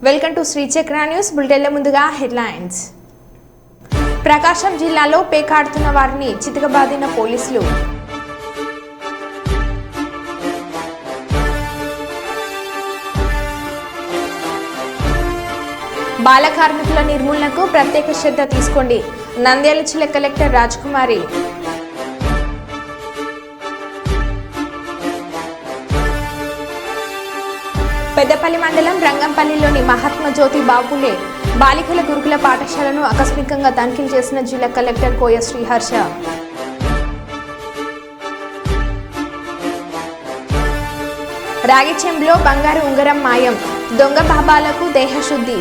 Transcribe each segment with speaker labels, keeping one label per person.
Speaker 1: Welcome to Sri Chakra news బులెటిన్ల ముందుగా headlines. ప్రకాశం జిల్లాలో పేకాడుతున్న వారిని చితకబాదిన పోలీసులు. బాల కార్మికుల నిర్మూలనకు ప్రత్యేక శ్రద్ధ తీసుకోండి. నంద్యాల జిల్లా కలెక్టర్ రాజకుమారి. పెద్దపల్లి మండలం రంగంపల్లిలోని మహాత్మా జ్యోతి బాపులే బాలికల గురుకుల పాఠశాలను ఆకస్మికంగా తనిఖీలు చేసిన జిల్లా కలెక్టర్ కోయ శ్రీహర్ష. రాగిచెంబులో బంగారు ఉంగరం మాయం, దొంగ బాబాలకు దేహశుద్ధి.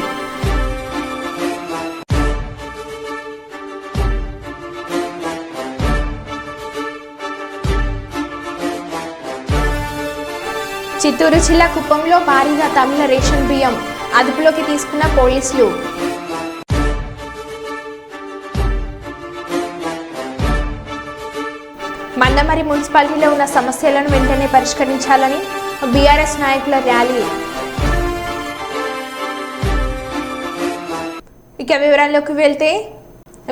Speaker 1: చిత్తూరు జిల్లా కుప్పంలో భారీగా తమిళ రేషన్ బియ్యం అదుపులోకి తీసుకున్న పోలీసులు. మందమరి మున్సిపాలిటీలో ఉన్న సమస్యలను వెంటనే పరిష్కరించాలని బీఆర్ఎస్ నాయకుల ర్యాలీ. ఇక వివరాల్లోకి వెళ్తే,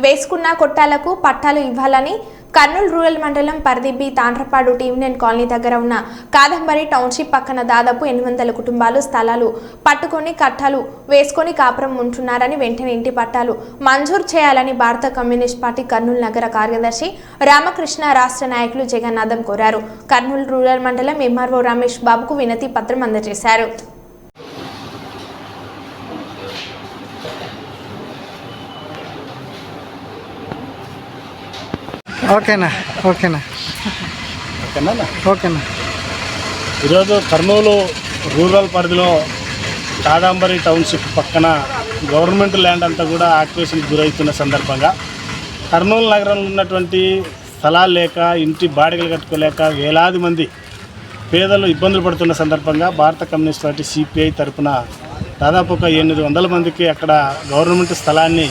Speaker 1: వేసుకున్న కొట్టాలకు పట్టాలు ఇవ్వాలని కర్నూలు రూరల్ మండలం పరిధిబి తాండ్రపాడు టీవినెన్ కాలనీ దగ్గర ఉన్న కాదంబరి టౌన్షిప్ పక్కన దాదాపు 800 కుటుంబాలు స్థలాలు పట్టుకొని కట్టాలు వేసుకొని కాపురం ఉంటున్నారని, వెంటనే ఇంటి పట్టాలు మంజూరు చేయాలని భారత కమ్యూనిస్ట్ పార్టీ కర్నూలు నగర కార్యదర్శి రామకృష్ణ, రాష్ట్ర నాయకులు జగన్నాథం కోరారు. కర్నూలు రూరల్ మండలం ఎంఆర్ఓ రమేష్ బాబుకు వినతి పత్రం అందజేశారు.
Speaker 2: ఓకేనా
Speaker 3: ఈరోజు కర్నూలు రూరల్ పరిధిలో కాదంబరి టౌన్షిప్ పక్కన గవర్నమెంట్ ల్యాండ్ అంతా కూడా ఆక్యుపేషన్కి గురవుతున్న సందర్భంగా కర్నూలు నగరంలో ఉన్నటువంటి స్థలాలు లేక, ఇంటి బాడిగలు కట్టుకోలేక వేలాది మంది పేదలు ఇబ్బందులు పడుతున్న సందర్భంగా భారత కమ్యూనిస్ట్ పార్టీ సిపిఐ తరఫున దాదాపు ఒక 800 మందికి అక్కడ గవర్నమెంట్ స్థలాన్ని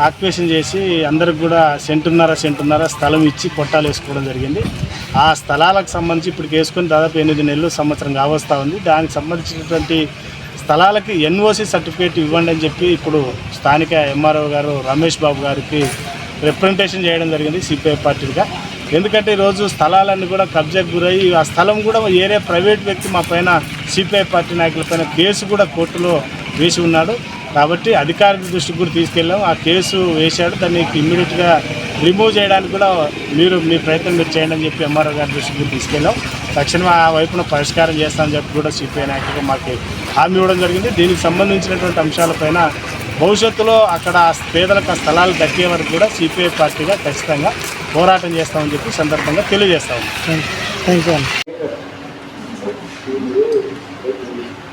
Speaker 3: ఆక్యుపేషన్ చేసి అందరికి కూడా సెంటున్నర స్థలం ఇచ్చి కొట్టాలు వేసుకోవడం జరిగింది. ఆ స్థలాలకు సంబంధించి ఇప్పుడు వేసుకొని దాదాపు 8 నెలలు సంవత్సరం కావస్తూ ఉంది. దానికి సంబంధించినటువంటి స్థలాలకి ఎన్ఓసి సర్టిఫికేట్ ఇవ్వండి అని చెప్పి ఇప్పుడు స్థానిక ఎంఆర్ఓ గారు రమేష్ బాబు గారికి రిప్రజెంటేషన్ చేయడం జరిగింది సిపిఐ పార్టీగా. ఎందుకంటే ఈరోజు స్థలాలన్నీ కూడా కబ్జాకు గురయ్యి, ఆ స్థలం కూడా ఏరే ప్రైవేట్ వ్యక్తి మా పైన సిపిఐ పార్టీ నాయకుల పైన కేసు కూడా కోర్టులో వేసి ఉన్నాడు. కాబట్టి అధికారుల దృష్టికి కూడా తీసుకెళ్ళాం. ఆ కేసు వేశాడు, దాన్ని ఇమ్మీడియట్గా రిమూవ్ చేయడానికి కూడా మీ ప్రయత్నం చేయండి అని చెప్పి ఎంఆర్ఓ గారి దృష్టికి కూడా తీసుకెళ్ళాం. తక్షణం ఆ వైపున పరిష్కారం చేస్తామని చెప్పి కూడా సిపిఐ నాయకులు మాకు హామీ ఇవ్వడం జరిగింది. దీనికి సంబంధించినటువంటి అంశాలపైన భవిష్యత్తులో అక్కడ పేదలకు ఆ స్థలాలు దక్కే వరకు కూడా సిపిఐ పార్టీగా ఖచ్చితంగా పోరాటం చేస్తామని చెప్పి సందర్భంగా తెలియజేస్తాము.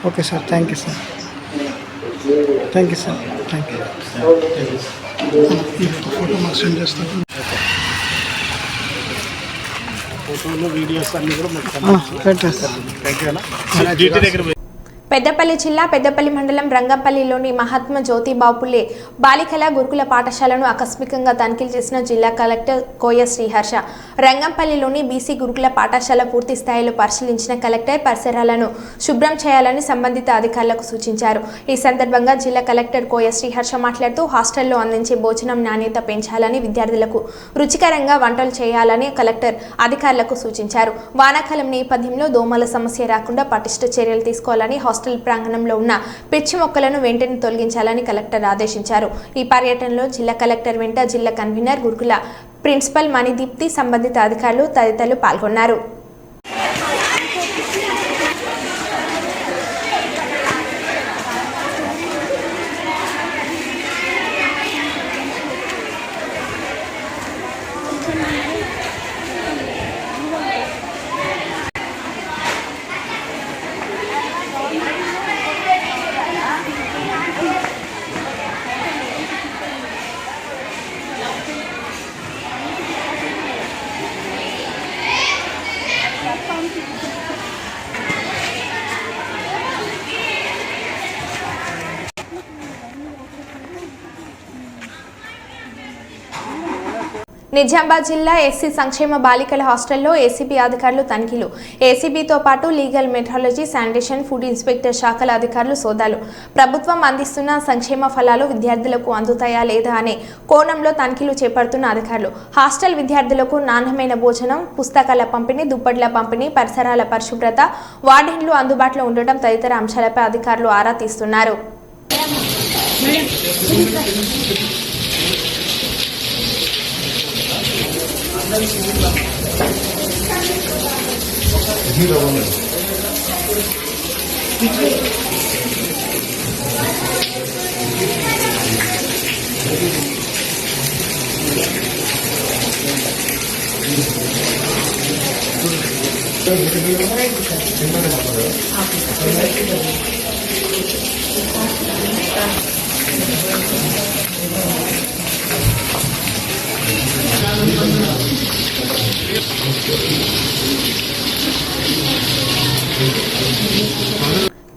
Speaker 2: Okay sir, thank you sir. Photo మాకు సెండ్ చేస్తాను.
Speaker 3: ఫోటోలు, వీడియోస్ అన్నీ కూడా మాకు
Speaker 2: పెట్టేస్తాను.
Speaker 3: దగ్గర.
Speaker 1: పెద్దపల్లి జిల్లా పెద్దపల్లి మండలం రంగంపల్లిలోని మహాత్మా జ్యోతి బాపులే బాలికల గురుకుల పాఠశాలను ఆకస్మికంగా తనిఖీలు చేసిన జిల్లా కలెక్టర్ కోయ శ్రీహర్ష. రంగంపల్లిలోని బీసీ గురుకుల పాఠశాల పూర్తి స్థాయిలో పరిశీలించిన కలెక్టర్ పరిసరాలను శుభ్రం చేయాలని సంబంధిత అధికారులకు సూచించారు. ఈ సందర్భంగా జిల్లా కలెక్టర్ కోయ శ్రీహర్ష మాట్లాడుతూ హాస్టల్లో అందించే భోజనం నాణ్యత పెంచాలని, విద్యార్థులకు రుచికరంగా వంటలు చేయాలని కలెక్టర్ అధికారులకు సూచించారు. వానాకాలం నేపథ్యంలో దోమల సమస్య రాకుండా పటిష్ట చర్యలు తీసుకోవాలని, హాస్టల్ ప్రాంగణంలో ఉన్న పిచ్చి మొక్కలను వెంటనే తొలగించాలని కలెక్టర్ ఆదేశించారు. ఈ పర్యటనలో జిల్లా కలెక్టర్ వెంట జిల్లా కన్వీనర్, గురుకుల ప్రిన్సిపల్ మణిదీప్తి, సంబంధిత అధికారులు తదితరులు పాల్గొన్నారు. నిజామాబాద్ జిల్లా ఎస్సీ సంక్షేమ బాలికల హాస్టల్లో ఏసీబీ అధికారులు తనిఖీలు. ఏసీబీతో పాటు legal, metrology, sanitation, food inspector శాఖల అధికారులు సోదాలు. ప్రభుత్వం అందిస్తున్న సంక్షేమ ఫలాలు విద్యార్థులకు అందుతాయా లేదా అనే కోణంలో తనిఖీలు చేపడుతున్న అధికారులు హాస్టల్ విద్యార్థులకు నాణ్యమైన భోజనం, పుస్తకాల పంపిణీ, దుప్పట్ల పంపిణీ, పరిసరాల పరిశుభ్రత, వార్డెన్లు అందుబాటులో ఉండటం తదితర అంశాలపై అధికారులు ఆరా తీస్తున్నారు.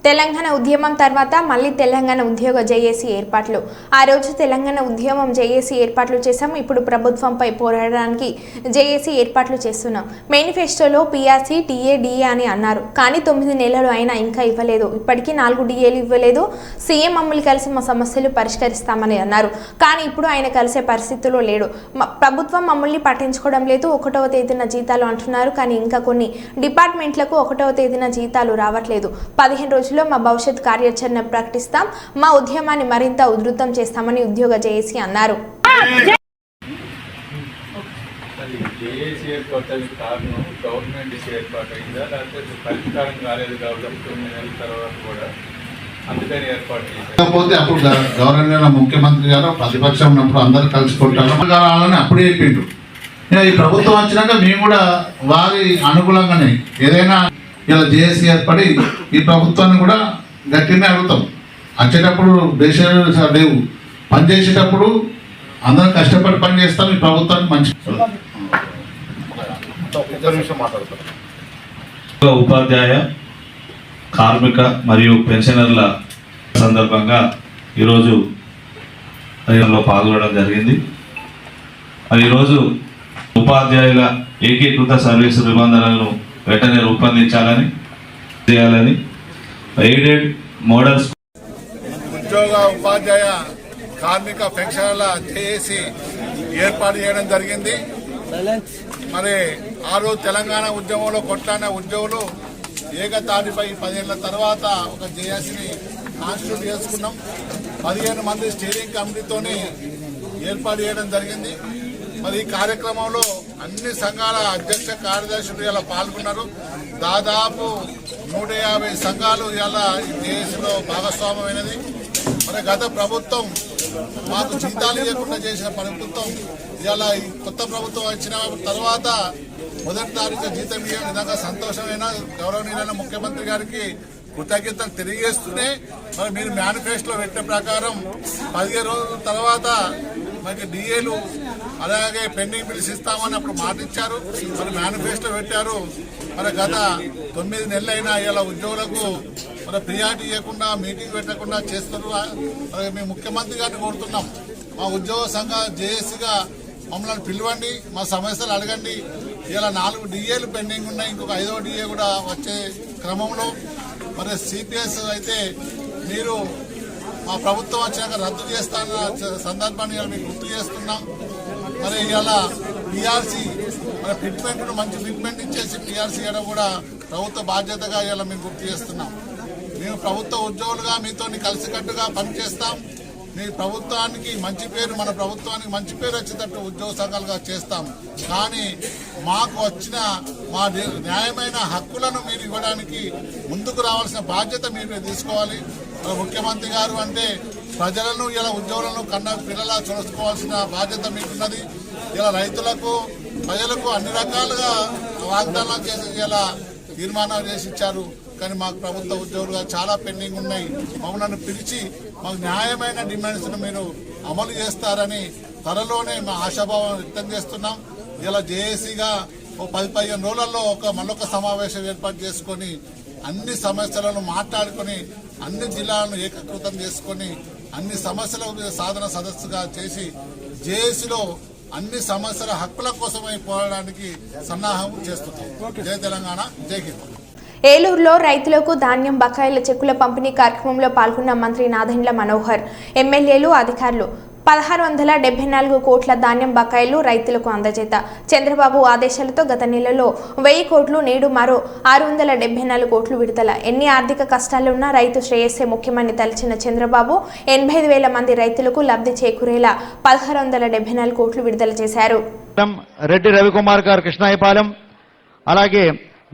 Speaker 1: తెలంగాణ ఉద్యమం తర్వాత మళ్ళీ తెలంగాణ ఉద్యోగ జేఏసీ ఏర్పాట్లు. ఆ రోజు తెలంగాణ ఉద్యమం జేఏసీ ఏర్పాట్లు చేశాము. ఇప్పుడు ప్రభుత్వంపై పోరాడడానికి జేఏసీ ఏర్పాట్లు చేస్తున్నాం. మేనిఫెస్టోలో పీఆర్సీ, టీఏ, డిఏ అని అన్నారు. కానీ 9 నెలలు అయినా ఇంకా ఇవ్వలేదు. ఇప్పటికీ 4 డిఏలు ఇవ్వలేదు. సీఎం మమ్మల్ని కలిసి మా సమస్యలు పరిష్కరిస్తామని అన్నారు. కానీ ఇప్పుడు ఆయన కలిసే పరిస్థితుల్లో లేడు. ప్రభుత్వం మమ్మల్ని పట్టించుకోవడం లేదు. 1వ తేదీన జీతాలు అంటున్నారు. కానీ ఇంకా కొన్ని డిపార్ట్మెంట్లకు 1వ తేదీన జీతాలు రావట్లేదు. 15 రోజుల్లో మా భవిష్యత్ కార్యాచరణ ప్రకటిస్తాం. మా ఉద్యమాన్ని మరింత ఉధృతం చేస్తామని ఉద్యోగ జేఏసీ అన్నారు.
Speaker 4: కాకపోతే అప్పుడు గవర్నర్ ముఖ్యమంత్రి గారు ప్రతిపక్షం ఉన్నప్పుడు అందరూ కలుసుకుంటారు అప్పుడే చెప్పిండ్రు. ఈ ప్రభుత్వం వచ్చినాక మేము కూడా వారి అనుకూలంగానే ఏదైనా ఇలా జేఏసీ ఏర్పడి ఈ ప్రభుత్వాన్ని కూడా గట్టినే అడుగుతాం. వచ్చేటప్పుడు దేశాలు లేవు, పనిచేసేటప్పుడు అందరం కష్టపడి పని చేస్తాం. ఈ ప్రభుత్వానికి మంచి
Speaker 5: ఉపాధ్యాయ, కార్మిక మరియు పెన్షనర్ల సందర్భంగా ఈరోజు పాల్గొనడం జరిగింది. ఈరోజు ఉపాధ్యాయుల ఏకీకృత సర్వీసు నిబంధనలను వెంటనే రూపొందించాలని చేయాలని ఎయిడెడ్ మోడల్
Speaker 6: ఉద్యోగ, ఉపాధ్యాయ, కార్మిక పెన్షనర్ల జేఏసీ ఏర్పాటు చేయడం జరిగింది. మరి ఆ రోజు తెలంగాణ ఉద్యమంలో కొట్లాడిన ఉద్యోగులు ఏకతాటిపై 10 ఏళ్ల తర్వాత ఒక జేఏసీని కాన్స్టిట్యూట్ చేసుకున్నాం. 15 మంది స్టీరింగ్ కమిటీతోని ఏర్పాటు చేయడం జరిగింది. మరి ఈ కార్యక్రమంలో అన్ని సంఘాల అధ్యక్ష కార్యదర్శులు ఇలా పాల్గొన్నారు. దాదాపు 150 సంఘాలు ఇలా ఈ జేఏసీలో భాగస్వామ్యమైనది. మరి గత ప్రభుత్వం మాకు జీతాలు ఇవ్వకుండా చేసిన ప్రభుత్వం ఇలా ఈ కొత్త ప్రభుత్వం వచ్చిన తర్వాత మొదటి తారీఖు జీతం ఇవ్వడం నిజంగా సంతోషమైన గౌరవనీయులైన ముఖ్యమంత్రి గారికి కృతజ్ఞతలు తెలియజేస్తూనే మరి మీరు మేనిఫెస్టోలో పెట్టిన ప్రకారం 15 రోజుల తర్వాత మనకి డిఏలు అలాగే పెండింగ్ బిల్స్ ఇస్తామని అప్పుడు మాట ఇచ్చారు. మరి మేనిఫెస్టో పెట్టారు. మరి గత 9 నెలలైనా ఇలా ఉద్యోగులకు మరి ప్రియారిటీ ఇవ్వకుండా, మీటింగ్ పెట్టకుండా చేస్తున్నారు. మరి మేము ముఖ్యమంత్రి గారిని కోరుతున్నాం, మా ఉద్యోగ సంఘ జేఏసీగా మమ్మల్ని పిలవండి, మా సమస్యలు అడగండి. ఇలా 4 డిఏలు పెండింగ్ ఉన్నాయి. ఇంకొక 5వ డిఏ కూడా వచ్చే క్రమంలో మరి సిపిఎస్ అయితే మీరు మా ప్రభుత్వం వచ్చాక రద్దు చేస్తానన్న సందర్భాన్ని మీకు గుర్తు చేస్తున్నాం. మరి ఇలా పిఆర్సీ మరి ఫిట్మెంట్ మంచి ఫిట్మెంట్ ఇచ్చేసి పిఆర్సీ ఇవ్వడం కూడా ప్రభుత్వ బాధ్యతగా ఇలా మేము గుర్తు చేస్తున్నాం. మేము ప్రభుత్వ ఉద్యోగులుగా మీతో కలిసికట్టుగా పనిచేస్తాం. మీ ప్రభుత్వానికి మంచి పేరు, మన ప్రభుత్వానికి మంచి పేరు వచ్చేటట్టు ఉద్యోగ సంఘాలుగా చేస్తాం. కానీ మాకు వచ్చిన మా న్యాయమైన హక్కులను మీరు ఇవ్వడానికి ముందుకు రావాల్సిన బాధ్యత మీరు తీసుకోవాలి. ముఖ్యమంత్రి గారు అంటే ప్రజలను ఇలా ఉద్యోగులను కన్నా పిల్లలా చూసుకోవాల్సిన బాధ్యత మీకున్నది. ఇలా రైతులకు, ప్రజలకు అన్ని రకాలుగా వాగ్దానాలు చేసి ఇలా తీర్మానాలు చేసి ఇచ్చారు. కానీ మాకు ప్రభుత్వ ఉద్యోగులుగా చాలా పెండింగ్ ఉన్నాయి. మమ్మల్ని పిలిచి మాకు న్యాయమైన డిమాండ్స్ను మీరు అమలు చేస్తారని త్వరలోనే మా ఆశాభావం వ్యక్తం చేస్తున్నాం. ఇలా జేఏసీగా 10-15 రోజులలో మళ్ళొక సమావేశం ఏర్పాటు చేసుకొని అన్ని సమస్యలను మాట్లాడుకొని అన్ని జిల్లాలను ఏకీకృతం చేసుకొని అన్ని సమస్యల సాధన సదస్సుగా చేసి జేఏసీలో అన్ని సమస్యల హక్కుల కోసమై పోరాడడానికి సన్నాహం చేస్తున్నాం. జై తెలంగాణ, జై హింద్.
Speaker 1: ఏలూరులో రైతులకు ధాన్యం బకాయిల చెక్కుల పంపిణీ కార్యక్రమంలో పాల్గొన్న మంత్రి నాదెండ్ల మనోహర్, ఎమ్మెల్యేలు, అధికారులు 1674 కోట్ల ధాన్యం బకాయిలు రైతులకు అందజేత. చంద్రబాబు ఆదేశాలతో గత నెలలో 1000 కోట్లు, నేడు మరో 674 కోట్లు విడుదల. ఎన్ని ఆర్థిక కష్టాలున్నా రైతు శ్రేయస్సే ముఖ్యమని తలచిన చంద్రబాబు 85,000 మంది రైతులకు లబ్ధి చేకూరేలా 1674 కోట్లు విడుదల చేశారు.
Speaker 7: రెడ్డి రవికుమార్ గారు కృష్ణాయపాలెం, అలాగే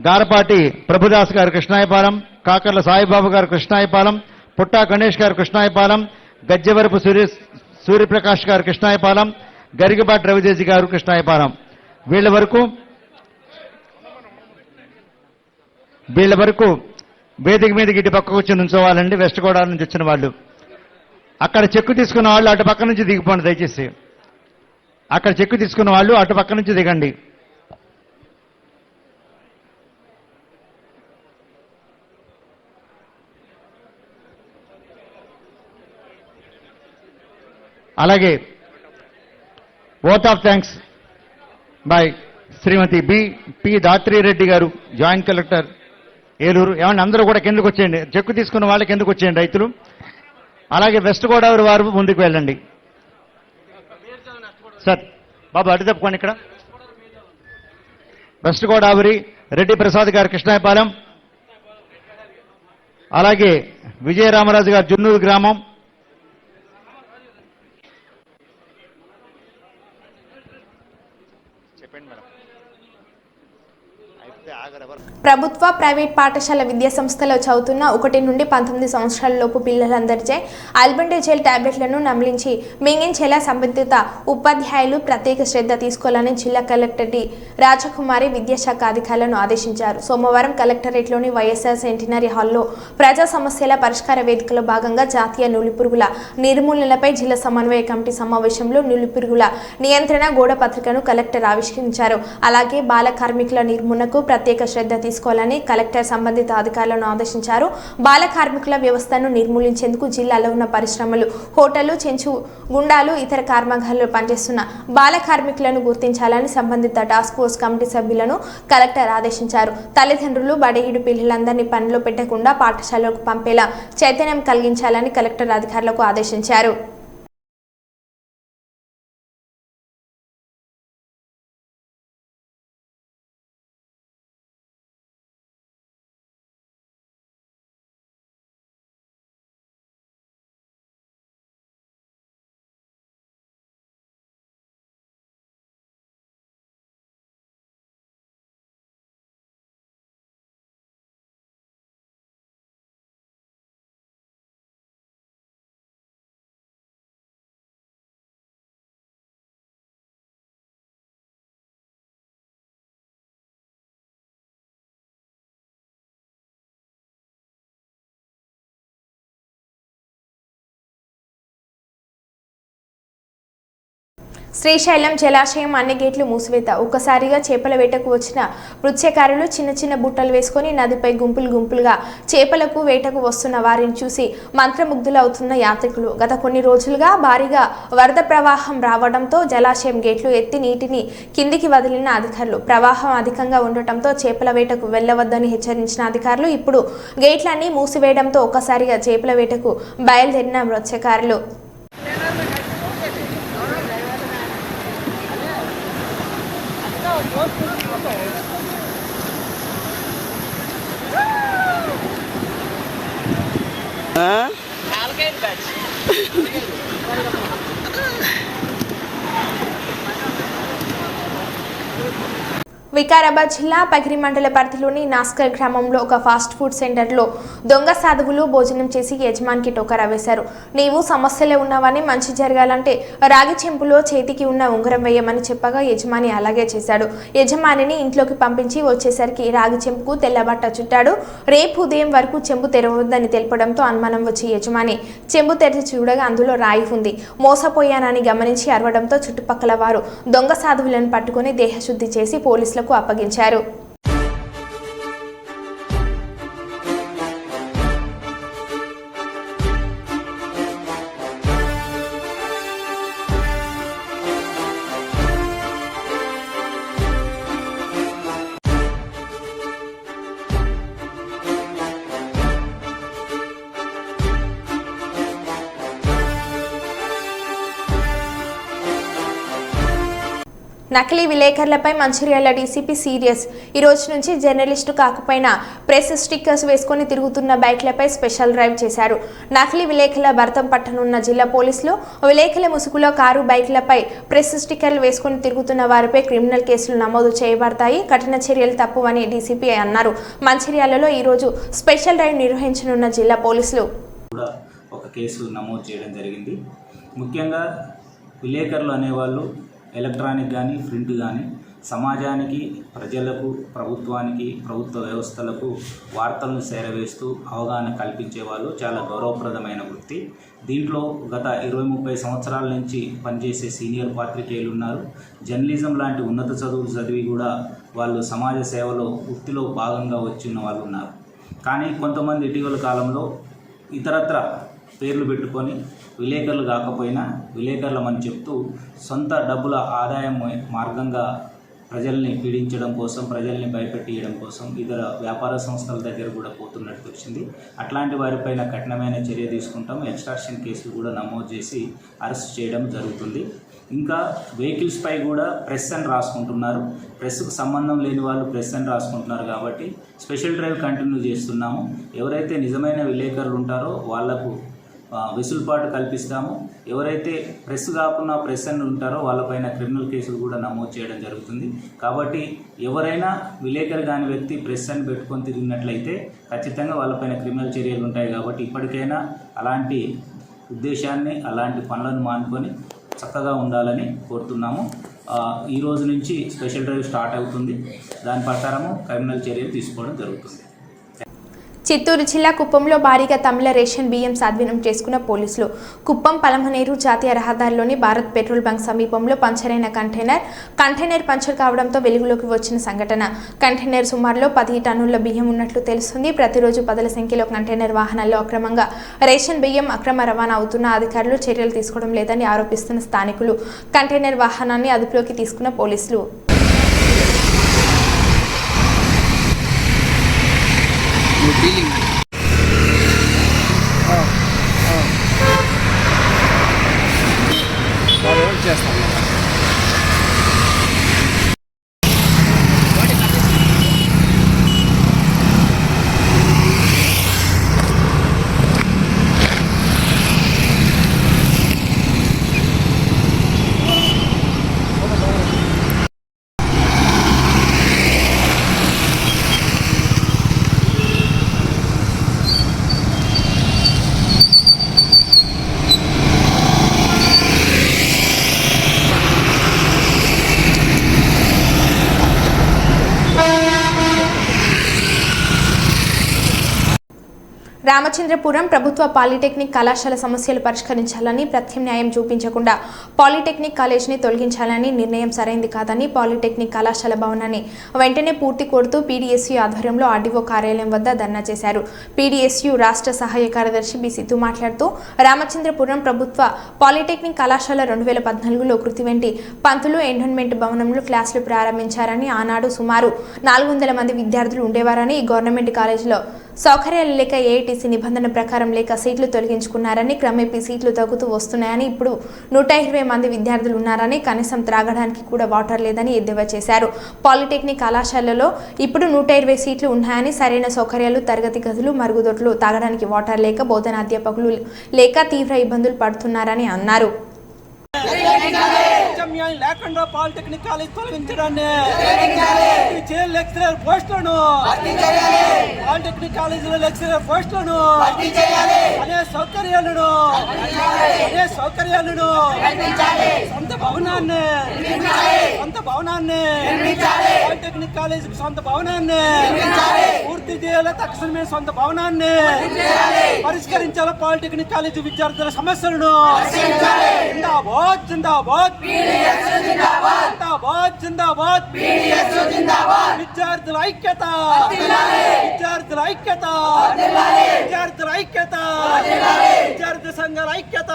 Speaker 7: గారపాటి ప్రభుదాస్ గారు కృష్ణాయపాలెం, కాకర్ల సాయిబాబు గారు కృష్ణాయపాలెం, పుట్టా గణేష్ గారు కృష్ణాయపాలెం, గజ్జెవరపు సూర్యప్రకాష్ గారు కృష్ణాయపాలెం, గరికపాటి రవిదేశి గారు కృష్ణాయపాలెం. వీళ్ళ వరకు వేదిక మీదకి ఇటు పక్కకు వచ్చి నుంచోవాలండి. వెస్ట్ గోదావరి నుంచి వచ్చిన వాళ్ళు అక్కడ చెక్కు తీసుకున్న వాళ్ళు అటు పక్క నుంచి దిగిపోండి దయచేసి. అక్కడ చెక్కు తీసుకున్న వాళ్ళు అటు పక్క నుంచి దిగండి. అలాగే vote of thanks by Shrimati P Dhatri Reddy గారు, జాయింట్ కలెక్టర్ ఏలూరు. ఏమన్నా అందరూ కూడా కిందకు వచ్చేయండి. చెక్కు తీసుకున్న వాళ్ళకి కిందకు వచ్చేయండి రైతులు. అలాగే వెస్ట్ గోదావరి వారు ముందుకు వెళ్ళండి. సార్ బాబు అటు తప్పుకోండి. ఇక్కడ వెస్ట్ గోదావరి రెడ్డి ప్రసాద్ గారు కృష్ణాయపాలెం, అలాగే విజయరామరాజు గారు జున్నూరు గ్రామం,
Speaker 1: ప్రభుత్వ, ప్రైవేట్ పాఠశాల విద్యా సంస్థలో చదువుతున్న 1 నుండి 19 సంవత్సరాల లోపు పిల్లలందరిచే ఆల్బెండజోల్ టాబ్లెట్లను నమిలించి మింగించేలా సంబంధిత ఉపాధ్యాయులు ప్రత్యేక శ్రద్ధ తీసుకోవాలని జిల్లా కలెక్టర్ డి రాజకుమారి విద్యాశాఖ అధికారులను ఆదేశించారు. సోమవారం కలెక్టరేట్లోని వైఎస్ఆర్ సెంటినరీ హాల్లో ప్రజా సమస్యల పరిష్కార వేదికలో భాగంగా జాతీయ నులిపురుగుల నిర్మూలనపై జిల్లా సమన్వయ కమిటీ సమావేశంలో నులిపురుగుల నియంత్రణ గోడ పత్రికను కలెక్టర్ ఆవిష్కరించారు. అలాగే బాల కార్మికుల నిర్మూలనకు ప్రత్యేక శ్రద్ధ తీసుకోవాలని కలెక్టర్ సంబంధిత అధికారులను ఆదేశించారు. బాల కార్మికుల వ్యవస్థను నిర్మూలించేందుకు జిల్లాలో ఉన్న పరిశ్రమలు, హోటళ్లు, చెంచు గుండాలు, ఇతర కర్మాగారాల్లో పనిచేస్తున్న బాల కార్మికులను గుర్తించాలని సంబంధిత టాస్క్ ఫోర్స్ కమిటీ సభ్యులను కలెక్టర్ ఆదేశించారు. తల్లిదండ్రులు బడిగిడు పిల్లలందరినీ పనిలో పెట్టకుండా పాఠశాలకు పంపేలా చైతన్యం కలిగించాలని కలెక్టర్ అధికారులకు ఆదేశించారు. శ్రీశైలం జలాశయం అన్ని గేట్లు మూసివేత. ఒక్కసారిగా చేపల వేటకు వచ్చిన మత్స్యకారులు చిన్న చిన్న బుట్టలు వేసుకుని నదిపై గుంపులుగా చేపలకు వేటకు వస్తున్న వారిని చూసి మంత్రముగ్ధులవుతున్న యాత్రికులు. గత కొన్ని రోజులుగా భారీగా వరద ప్రవాహం రావడంతో జలాశయం గేట్లు ఎత్తి నీటిని కిందికి వదిలిన అధికారులు. ప్రవాహం అధికంగా ఉండటంతో చేపల వేటకు వెళ్లవద్దని హెచ్చరించిన అధికారులు ఇప్పుడు గేట్లన్నీ మూసివేయడంతో ఒక్కసారిగా చేపల వేటకు బయలుదేరిన మత్స్యకారులు. వికారాబాద్ జిల్లా పగిరి మండల పరిధిలోని నాస్కర్ గ్రామంలో ఒక ఫాస్ట్ ఫుడ్ సెంటర్లో దొంగ సాధువులు భోజనం చేసి యజమానికి టోకరా వేశారు. నీవు సమస్యలే ఉన్నావని, మంచి జరగాలంటే రాగి చెంపులో చేతికి ఉన్న ఉంగరం వేయమని చెప్పగా యజమాని అలాగే చేశాడు. యజమానిని ఇంట్లోకి పంపించి వచ్చేసరికి రాగి చెంపుకు తెల్లబట్ట చుట్టాడు. రేపు ఉదయం వరకు చెంబు తెరవద్దని తెలపడంతో అనుమానం వచ్చి యజమాని చెంబు తెరిచి చూడగా అందులో రాయి ఉంది. మోసపోయానని గమనించి అరవడంతో చుట్టుపక్కల వారు దొంగ సాధువులను పట్టుకుని దేహశుద్ధి చేసి పోలీసులకు అప్పగించారు. నకిలీ విలేకరులపై మంచిర్యాల డీసీపీ సీరియస్. ఈ రోజు నుంచి జర్నలిస్టు కాకపోయినా ప్రెస్ స్టిక్కర్స్ వేసుకుని తిరుగుతున్న బైక్లపై స్పెషల్ డ్రైవ్ చేశారు. నకిలీ విలేకరుల భర్తం పట్టనున్న జిల్లా పోలీసులు విలేకరుల ముసుగులో కారు, బైక్లపై ప్రెస్ స్టిక్కర్లు వేసుకుని తిరుగుతున్న వారిపై క్రిమినల్ కేసులు నమోదు చేయబడతాయి. కఠిన చర్యలు తప్పువని డీసీపీ అన్నారు. మంచిర్యాలలో ఈ రోజు స్పెషల్ డ్రైవ్ నిర్వహించనున్న జిల్లా పోలీసులు
Speaker 8: కూడా ఒక కేసు నమోదు చేయడం జరిగింది. ముఖ్యంగా విలేకరులు అనేవాళ్ళు ఎలక్ట్రానిక్ కానీ ప్రింట్ కానీ సమాజానికి, ప్రజలకు, ప్రభుత్వానికి, ప్రభుత్వ వ్యవస్థలకు వార్తలను చేరవేస్తూ అవగాహన కల్పించే వాళ్ళు చాలా గౌరవప్రదమైన వృత్తి. దీంట్లో గత 20-30 సంవత్సరాల నుంచి పనిచేసే సీనియర్ పాత్రికేయులు ఉన్నారు. జర్నలిజం లాంటి ఉన్నత చదువులు చదివి కూడా వాళ్ళు సమాజ సేవలో వృత్తిలో భాగంగా వచ్చిన వాళ్ళు ఉన్నారు. కానీ కొంతమంది ఇటీవల కాలంలో ఇతరత్ర పేర్లు పెట్టుకొని విలేకరులు కాకపోయినా విలేకరులమని చెప్తూ సొంత డబ్బుల ఆదాయం మార్గంగా ప్రజల్ని పీడించడం కోసం, ప్రజల్ని భయపెట్టియడం కోసం ఇతర వ్యాపార సంస్థల దగ్గర కూడా పోతున్నట్టు వచ్చింది. అట్లాంటి వారిపైన కఠినమైన చర్య తీసుకుంటాం. ఎక్స్ట్రాక్షన్ కేసులు కూడా నమోదు చేసి అరెస్ట్ చేయడం జరుగుతుంది. ఇంకా వెహికల్స్ పై కూడా ప్రెస్ అని రాసుకుంటున్నారు. ప్రెస్కు సంబంధం లేని వాళ్ళు ప్రెస్ అని రాసుకుంటున్నారు. కాబట్టి స్పెషల్ డ్రైవ్ కంటిన్యూ చేస్తున్నాము. ఎవరైతే నిజమైన విలేకరులు ఉంటారో వాళ్లకు వెసులుబాటు కల్పిస్తాము. ఎవరైతే ప్రెస్ కాకుండా ప్రెస్ అని ఉంటారో వాళ్ళపైన క్రిమినల్ కేసులు కూడా నమోదు చేయడం జరుగుతుంది. కాబట్టి ఎవరైనా విలేకరు కాని వ్యక్తి ప్రెస్ అని పెట్టుకొని తిరిగినట్లయితే ఖచ్చితంగా వాళ్ళపైన క్రిమినల్ చర్యలు ఉంటాయి. కాబట్టి ఇప్పటికైనా అలాంటి ఉద్దేశాన్ని, అలాంటి పనులను మానుకొని చక్కగా ఉండాలని కోరుతున్నాము. ఈ రోజు నుంచి స్పెషల్ డ్రైవ్ స్టార్ట్ అవుతుంది. దాని ప్రకారము క్రిమినల్ చర్యలు తీసుకోవడం జరుగుతుంది.
Speaker 1: చిత్తూరు జిల్లా కుప్పంలో భారీగా తమిళ రేషన్ బియ్యం స్వాధీనం చేసుకున్న పోలీసులు. కుప్పం పలమనేరు జాతీయ రహదారిలోని భారత్ పెట్రోల్ బంక్ సమీపంలో పంచర్ అయిన కంటైనర్ పంచర్ కావడంతో వెలుగులోకి వచ్చిన సంఘటన. కంటైనర్ సుమారులో 10 టన్నుల బియ్యం ఉన్నట్లు తెలుస్తుంది. ప్రతిరోజు 10ల సంఖ్యలో కంటైనర్ వాహనాల్లో అక్రమంగా రేషన్ బియ్యం అక్రమ రవాణా అవుతున్న అధికారులు చర్యలు తీసుకోవడం లేదని ఆరోపిస్తున్న స్థానికులు. కంటైనర్ వాహనాన్ని అదుపులోకి తీసుకున్న పోలీసులు
Speaker 2: చేస్తాను.
Speaker 1: రామచంద్రపురం ప్రభుత్వ పాలిటెక్నిక్ కళాశాల సమస్యలు పరిష్కరించాలని, ప్రత్యామ్నాయం చూపించకుండా పాలిటెక్నిక్ కాలేజీని తొలగించాలని నిర్ణయం సరైంది కాదని పాలిటెక్నిక్ కళాశాల భవనాన్ని వెంటనే పూర్తి కోరుతూ పీడీఎస్యూ ఆధ్వర్యంలో ఆర్డీఓ కార్యాలయం వద్ద ధర్నా చేశారు. పీడీఎస్యూ రాష్ట్ర సహాయ కార్యదర్శి బి సిద్ధు మాట్లాడుతూ రామచంద్రపురం ప్రభుత్వ పాలిటెక్నిక్ కళాశాల 2014లో కృతివెంటి పంతులు ఎండోన్మెంట్ భవనంలో క్లాసులు ప్రారంభించారని, ఆనాడు సుమారు 400 మంది విద్యార్థులు ఉండేవారని, ఈ గవర్నమెంట్ కాలేజీలో సౌకర్యాలు లేక ఏఐటీసీ నిబంధన ప్రకారం లేక సీట్లు తొలగించుకున్నారని, క్రమేపీ సీట్లు తగ్గుతూ వస్తున్నాయని, ఇప్పుడు 120 మంది విద్యార్థులు ఉన్నారని, కనీసం త్రాగడానికి కూడా వాటర్ లేదని ఎద్దేవా చేశారు. పాలిటెక్నిక్ కళాశాలలో ఇప్పుడు 120 సీట్లు ఉన్నాయని, సరైన సౌకర్యాలు, తరగతి గదులు, మరుగుదొడ్లు, తాగడానికి వాటర్ లేక, బోధన అధ్యాపకులు లేక తీవ్ర ఇబ్బందులు పడుతున్నారని అన్నారు.
Speaker 9: లేకుండా పాలిటెక్నిక్ కాలేజ్ తొలగించడాన్ని, లెక్చరర్ పోస్టులను, పాలిటెక్నిక్ కాలేజీలో లెక్చరర్ పోస్టులను, అనే సౌకర్యాలను సొంత భవనాన్ని పాలిటెక్నిక్ కాలేజీకి సొంత భవనాన్ని పూర్తి చేయాలి. తక్షణమే సొంత భవనాన్ని పరిష్కరించాలి. పాలిటెక్నిక్ కాలేజీ విద్యార్థుల సమస్యలను జిందాబాద్ విద్యార్థుల ఐక్యత, విద్యార్థి సంఘాల ఐక్యత.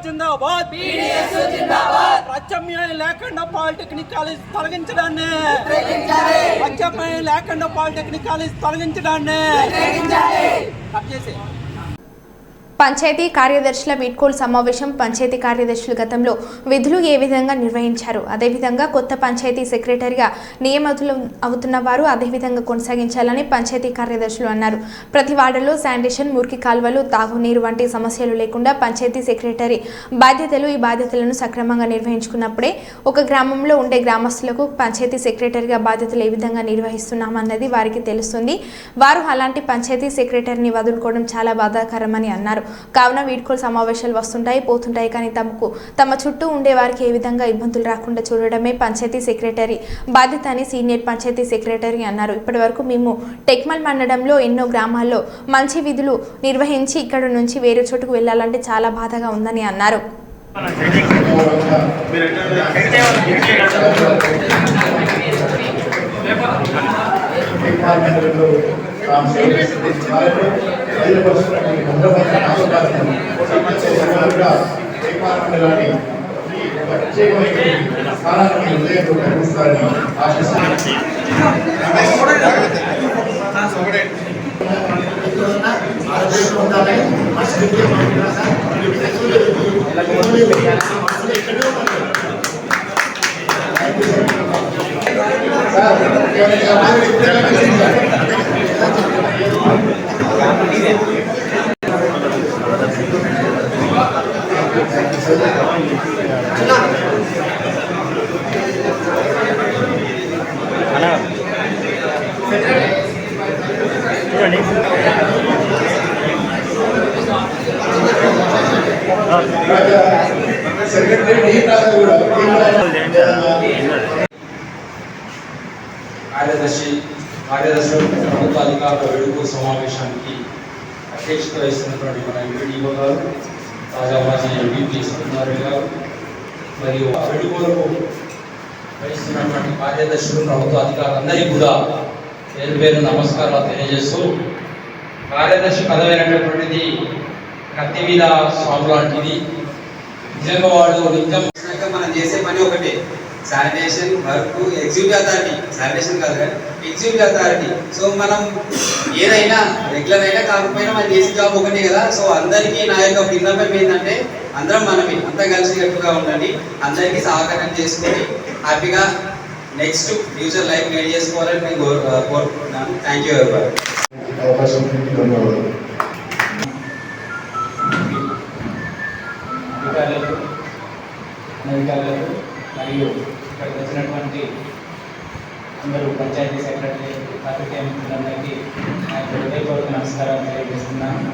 Speaker 9: జిందాబాద్ ప్రత్యామ్నాయం లేకుండా పాలిటెక్నిక్ కాలేజ్ తొలగించడాన్ని,
Speaker 1: పంచాయతీ కార్యదర్శుల వీడ్కోలు సమావేశం. పంచాయతీ కార్యదర్శులు గతంలో విధులు ఏ విధంగా నిర్వహించారు, అదేవిధంగా కొత్త పంచాయతీ సెక్రటరీగా నియమితులు అవుతున్న వారు అదేవిధంగా కొనసాగించాలని పంచాయతీ కార్యదర్శులు అన్నారు. ప్రతి వార్డులో శానిటేషన్, మురికి కాల్వలు, తాగునీరు వంటి సమస్యలు లేకుండా పంచాయతీ సెక్రటరీ బాధ్యతలు ఈ బాధ్యతలను సక్రమంగా నిర్వహించుకున్నప్పుడే ఒక గ్రామంలో ఉండే గ్రామస్తులకు పంచాయతీ సెక్రటరీగా బాధ్యతలు ఏ విధంగా నిర్వహిస్తున్నామన్నది వారికి తెలుస్తుంది. వారు అలాంటి పంచాయతీ సెక్రటరీని వదులుకోవడం చాలా బాధాకరమని అన్నారు. కావున వీడ్కోలు సమావేశాలు వస్తుంటాయి, పోతుంటాయి, కానీ తమ చుట్టూ ఉండే వారికి ఏ విధంగా ఇబ్బందులు రాకుండా చూడడమే పంచాయతీ సెక్రటరీ బాధ్యత అని సీనియర్ పంచాయతీ సెక్రటరీ అన్నారు. ఇప్పటి వరకు మేము టెక్మల్ మండలంలో ఎన్నో గ్రామాల్లో మంచి విధులు నిర్వహించి ఇక్కడ నుంచి వేరే చోటుకు వెళ్లాలంటే చాలా బాధగా ఉందని అన్నారు.
Speaker 10: కార్యదర్శులు ప్రభుత్వ అధికారుల వేడుకల సమావేశానికి అధ్యక్షత వహిస్తున్నటువంటి మన ఎంపీడీఓ గారు, తాజా మాజీ ఎంపీ సత్యనారాయణ గారు మరియు వేడుకలకు వహిస్తున్నటువంటి కార్యదర్శులు ప్రభుత్వ అధికారులందరికీ కూడా పేరు పేరు నమస్కారాలు తెలియజేస్తూ, కార్యదర్శి పదవి అనేటటువంటిది కత్తి మీద స్వామి లాంటిది. నిజంగా వాడు నిత్యం
Speaker 11: మనం చేసే పని ఒకటే, sanitation work, executive authority, sanitation కాదు కానీ ఎగ్జిక్యూటివ్ అథారిటీ. సో మనం ఏదైనా రెగ్యులర్ అయినా కాకపోయినా మనం చేసే జాబ్ ఒకటే కదా. సో అందరికీ నా యొక్క విన్నపం ఏంటంటే అందరం మనమే అంతా కలిసికట్టుగా ఉండండి, అందరికీ సహకారం చేసుకొని హ్యాపీగా నెక్స్ట్ ఫ్యూచర్ లైఫ్ లీడ్ చేసుకోవాలని నేను కోరుకుంటున్నాను. Thank you everybody.
Speaker 10: అధికారులకు మరియు ఇక్కడికి వచ్చినటువంటి అందరూ పంచాయతీ సెక్రటరీ, పాత్రికేయ మిత్రులందరికీ నా యొక్క హృదయపూర్వక నమస్కారాలు తెలియజేస్తున్నాను.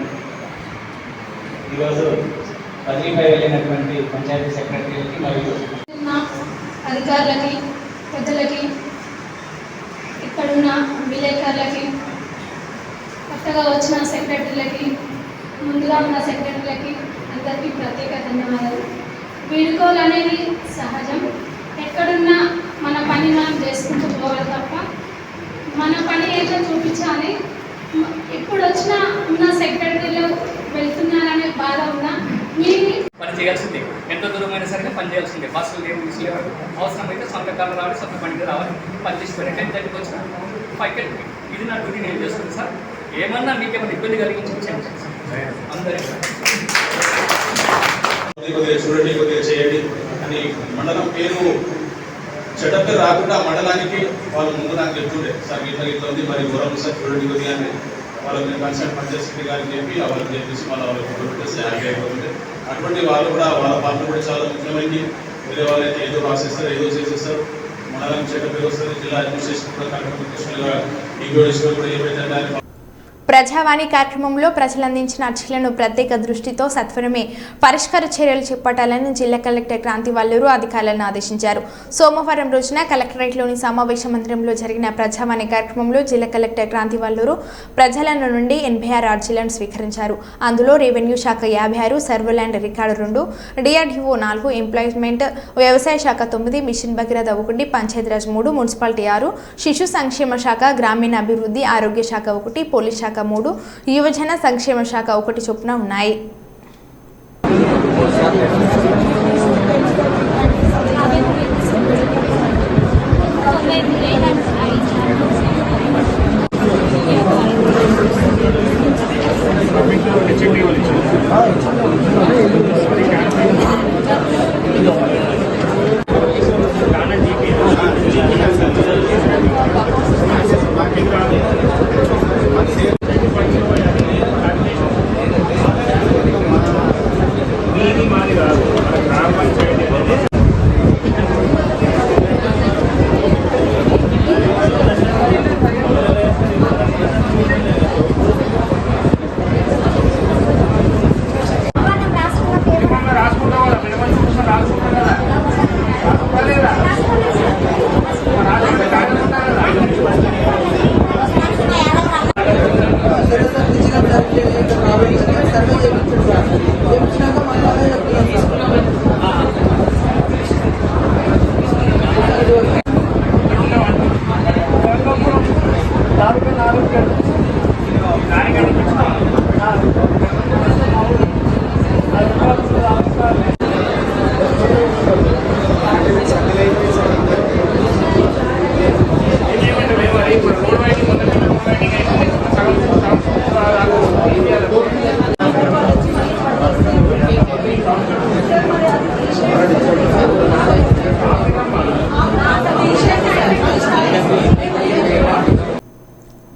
Speaker 10: ఈరోజు బదిలీపై వెళ్ళినటువంటి పంచాయతీ సెక్రటరీలకి మరియు
Speaker 12: అధికారులకి, పెద్దలకి, ఇక్కడున్న విలేకరులకి, కొత్తగా వచ్చిన సెక్రటరీలకి, ముందుగా ఉన్న సెక్రటరీలకి అందరికీ ప్రత్యేక ధన్యవాదాలు. వీడుకోలు అనేది సహజం. ఎక్కడున్నా మన పని మనం చేసుకుంటూ పోవాలి తప్ప మన పని ఏదో చూపించాలి. ఇప్పుడు వచ్చిన ఉన్న సెక్రటరీలు వెళ్తున్నారనే బాధ ఉన్నా
Speaker 13: పని చేయాల్సిందే, ఎంత దూరమైనా సరే పని చేయాల్సిందే. బస్సులు లేవు, అవసరమైతే సొంత కాలం రావాలి, సొంత పనికి రావాలి, పని చేసి పెట్టి 10:30కి వచ్చిన 5కి ఇది నా డ్యూటీ నేను చేస్తుంది సార్. ఏమన్నా మీకేమైనా ఇబ్బంది కలిగించి క్షమించండి సార్. అందరికీ
Speaker 14: కొద్దిగా చూడండి, కొద్దిగా చేయండి అని మండలం పేరు చెడ్డ పేరు రాకుండా మండలానికి వాళ్ళు ముందు నాకు చెప్తుండే, సార్ ఇట్లా ఇట్లా ఉంది, మరి గౌరవం సార్ చూడండి కొద్దిగా అని వాళ్ళకి కన్సల్ట్ పంచాయతీ గారికి చెప్పి వాళ్ళకి చెప్పేసి మళ్ళీ వాళ్ళకి పెట్టేసి హ్యాపీ అయిపోతుంది. అటువంటి వాళ్ళు కూడా వాళ్ళ పాత్ర కూడా చాలా ముఖ్యమైనది. వేరే వాళ్ళైతే ఏదో రాసేస్తారు, ఏదో చేసేస్తారు, మండలం చెడ్డ పేరు వస్తుంది. జిల్లా అడ్మినిస్ట్రేషన్ కూడా కరెక్ట్గా ఈగోడేశ్వర్ కూడా ఏమైతే
Speaker 1: ప్రజావాణి కార్యక్రమంలో ప్రజలు అందించిన అర్జీలను ప్రత్యేక దృష్టితో సత్వరమే పరిష్కార చర్యలు చేపట్టాలని జిల్లా కలెక్టర్ క్రాంతి వల్లూరు అధికారులను ఆదేశించారు. సోమవారం రోజున కలెక్టరేట్లోని సమావేశ మందిరంలో జరిగిన ప్రజావాణి కార్యక్రమంలో జిల్లా కలెక్టర్ క్రాంతి వల్లూరు ప్రజల నుండి 86 అర్జీలను స్వీకరించారు. అందులో రెవెన్యూ శాఖ 56, సర్వేల్యాండ్ రికార్డు 2, డిఆర్డీఓ 4, ఎంప్లాయ్మెంట్ వ్యవసాయ శాఖ 9, మిషన్ భగీరథ 1, పంచాయతీరాజ్ 3, మున్సిపాలిటీ 6, శిశు సంక్షేమ శాఖ, గ్రామీణ అభివృద్ధి, ఆరోగ్య శాఖ 1, పోలీస్ శాఖ 3, యువజన సంక్షేమ శాఖ 1 చొప్పున ఉన్నాయి.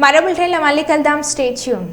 Speaker 1: మరో బులెటిన్లో మళ్ళీ కలుద్దాం. Stay tune.